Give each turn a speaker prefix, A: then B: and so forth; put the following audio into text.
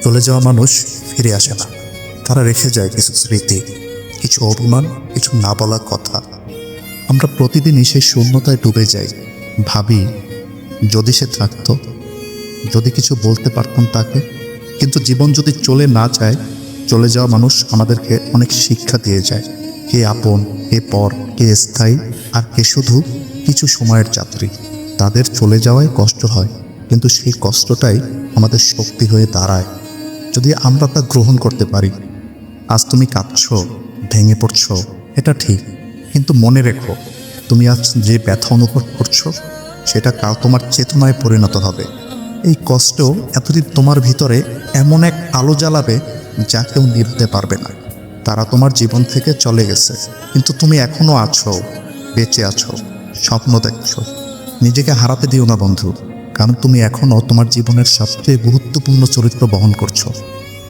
A: চলে যাওয়া মানুষ ফিরে আসে না, তারা রেখে যায় কিছু স্মৃতি, কিছু অভিমান, কিছু না বলা কথা। আমরা প্রতিদিনই সেই শূন্যতায় ডুবে যাই, ভাবি যদি সে থাকতো, যদি কিছু বলতে পারতাম তাকে। কিন্তু জীবন যদি চলে না যায়, চলে যাওয়া মানুষ আমাদেরকে অনেক শিক্ষা দিয়ে যায়। কে আপন, কে পর, কে স্থায়ী, আর কে শুধু কিছু সময়ের যাত্রী। তাদের চলে যাওয়ায় কষ্ট হয়, কিন্তু সেই কষ্টটাই আমাদের শক্তি হয়ে দাঁড়ায় যদি আমরা তা গ্রহণ করতে পারি। আজ তুমি কাঁদছো, ভেঙে পড়ছো, এটা ঠিক, কিন্তু মনে রেখো, তুমি আজ যে ব্যথা অনুভব করছো সেটা কাল তোমার চেতনায় পরিণত হবে। এই কষ্ট এতদিন তোমার ভিতরে এমন এক আলো জ্বালাবে যা কেউ নিভাতে পারবে না। তারা তোমার জীবন থেকে চলে গেছে, কিন্তু তুমি এখনো আছো, বেঁচে আছো, স্বপ্ন দেখছো। নিজেকে হারাতে দিও না বন্ধু, কারণ তুমি এখনো তোমার জীবনের সবচেয়ে গুরুত্বপূর্ণ চরিত্র বহন করছো।